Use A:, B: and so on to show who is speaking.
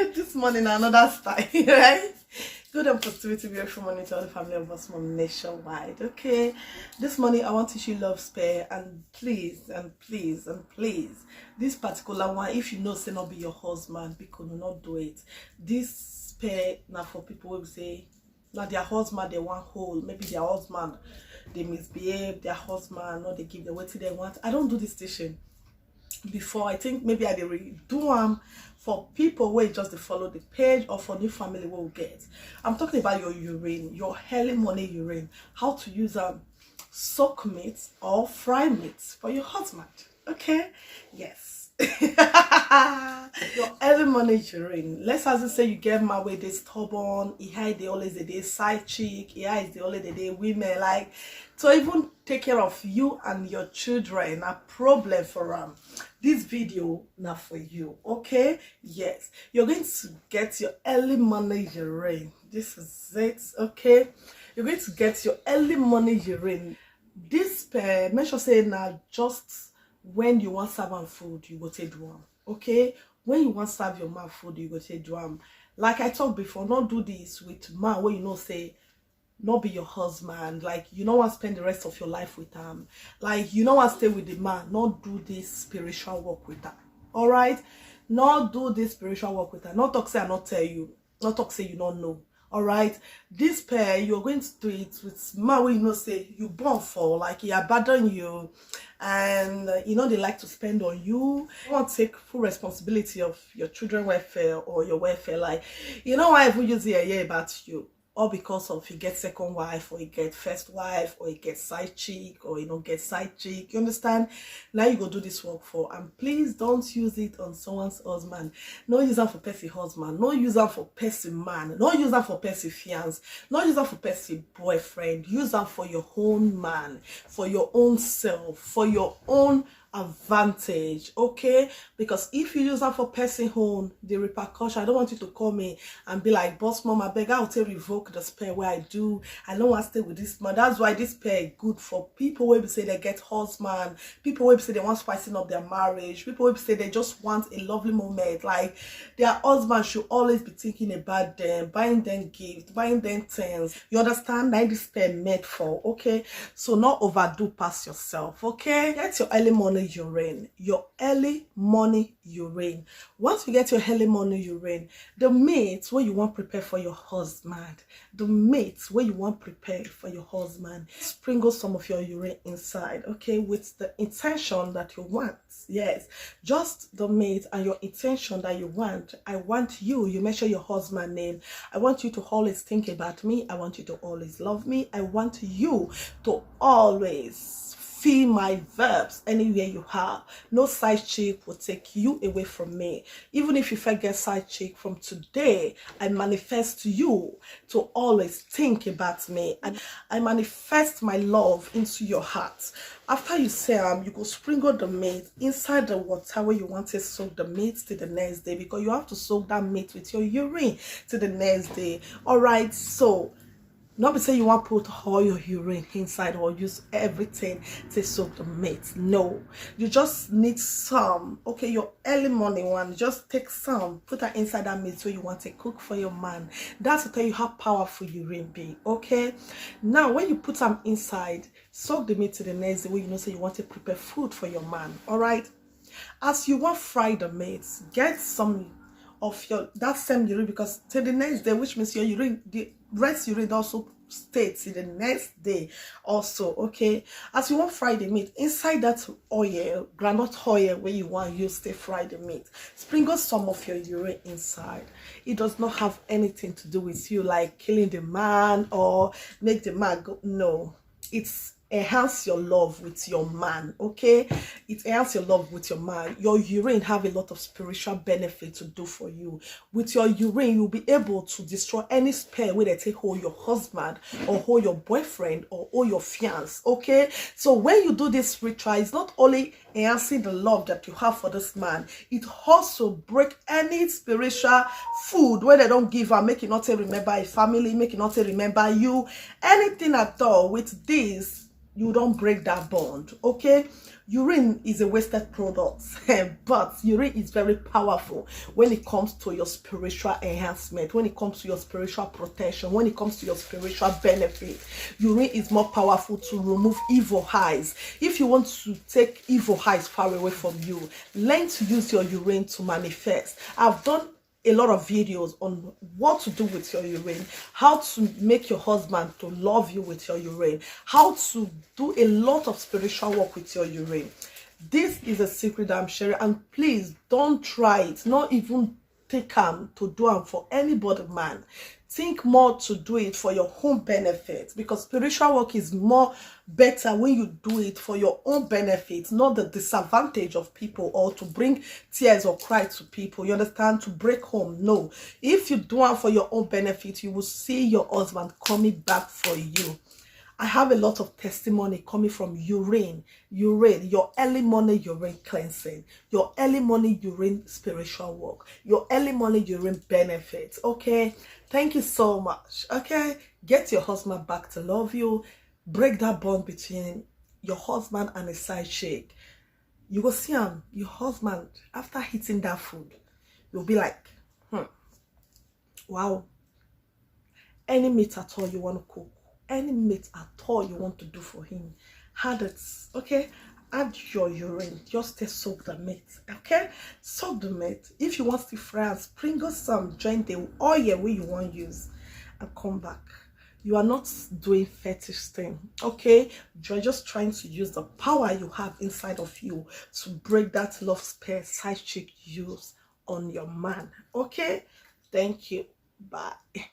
A: This morning another style, right? Good and positivity, beautiful morning to all the family of us from nationwide. Okay, this morning I want to teach you love spare, and please and please and please, this particular one, if you know say not be your husband, because do not do it. This spare now for people who say now their husband they want hold, maybe their husband they misbehave, their husband or they give the what they want. I don't do this station before. I think maybe I did do them for people where just they follow the page, or for new family will get. I'm talking about your urine, your early morning urine, how to use soak meat or fry meat for your husband. Okay, yes. Your early morning urine, let's as you say you get my way they stubborn, he hide the always the day side chick, he hide the only the day women like to even take care of you and your children. A problem for this video now for you. Okay, yes, you're going to get your early morning urine. This is it. Okay, you're going to get your early morning urine. This make sure say now just when you want serve food you go take do am. Okay, when you want serve your man food you go take do am. Like I talked before, not do this with man where you know say not be your husband, like you don't want to spend the rest of your life with him, like you don't want to stay with the man. Not do this spiritual work with her. All right, not do this spiritual work with her. Not talk say I not tell you, not talk say you don't know. All right, this pair you're going to do it with man where you know say you born for, like he abandon you, and you know they like to spend on you. You want to take full responsibility of your children welfare or your welfare, like you know why even use the idea about you, or because of you get second wife, or you get first wife, or you get side chick, or you know get side chick. You understand? Now you go do this work for, and please don't use it on someone's husband. No use them for person husband, no use them for person man, no use them for person fiance, no use them for person boyfriend. Use them for your own man, for your own self, for your own advantage. Okay, because if you use that for person home, the repercussion, I don't want you to call me and be like, boss mom, I beg I'll tell revoke the spare where I do, I don't want to stay with this man. That's why this pair is good for people where we say they get husband, people where we say they want spicing up their marriage, people where we say they just want a lovely moment, like their husband should always be thinking about them, buying them gifts, buying them things. You understand? That this pair made for. Okay, so not overdo past yourself. Okay, get your early morning urine, your early morning urine. Once you get your early morning urine, the meat where you want prepare for your husband, the meat where you want prepare for your husband, sprinkle some of your urine inside. Okay, with the intention that you want. Yes, just the meat and your intention that you want. I want you measure your husband name. I want you to always think about me. I want you to always love me. I want you to always feel my verbs anywhere you have. No side chick will take you away from me. Even if you forget side chick, from today I manifest you to always think about me, and I manifest my love into your heart. After you say you go sprinkle the meat inside the water where you want to soak the meat till the next day, because you have to soak that meat with your urine till the next day. All right, so not be say you want to put all your urine inside or use everything to soak the meat. No, you just need some. Okay, your early morning one, just take some, put that inside that meat so you want to cook for your man. That's to tell you how powerful urine be. Okay, now when you put them inside, soak the meat to the next day where you know say you want to prepare food for your man. All right, as you want fry the meat, get some of your that same urine, because till the next day, which means your urine, the rest urine also stays in the next day also. Okay, as you want fry the meat, inside that oil, groundnut oil where you want use to fry the meat, sprinkle some of your urine inside. It does not have anything to do with you like killing the man or make the man go. No, it's enhance your love with your man. Okay, it enhance your love with your man. Your urine have a lot of spiritual benefit to do for you. With your urine, you'll be able to destroy any spare where they take hold your husband or hold your boyfriend or hold your fiance. Okay, so when you do this ritual, it's not only enhancing the love that you have for this man, it also break any spiritual food where they don't give her, make it not remember a family, make it not remember you, anything at all. With this, you don't break that bond. Okay, urine is a wasted product, but urine is very powerful when it comes to your spiritual enhancement, when it comes to your spiritual protection, when it comes to your spiritual benefit. Urine is more powerful to remove evil eyes. If you want to take evil eyes far away from you, learn to use your urine to manifest. I've done a lot of videos on what to do with your urine, how to make your husband to love you with your urine, how to do a lot of spiritual work with your urine. This is a secret that I'm sharing, and please don't try it, not even take to do them for anybody, man. Think more to do it for your own benefit, because spiritual work is more better when you do it for your own benefit, not the disadvantage of people or to bring tears or cry to people, you understand, to break home. No, if you do it for your own benefit, you will see your husband coming back for you. I have a lot of testimony coming from urine, your early morning urine cleansing, your early morning urine spiritual work, your early morning urine benefits. Okay, thank you so much. Okay, get your husband back to love you. Break that bond between your husband and a side chick. You will see him, your husband, after eating that food, you'll be like, wow, any meat at all you want to cook, any meat at all you want to do for him, add it. Okay, add your urine, just to soak the meat. Okay, soak the meat. If you want to fry, sprinkle some, join the oil where you want to use, and come back. You are not doing fetish thing. Okay, you're just trying to use the power you have inside of you to break that love spare side chick use on your man. Okay, thank you, bye.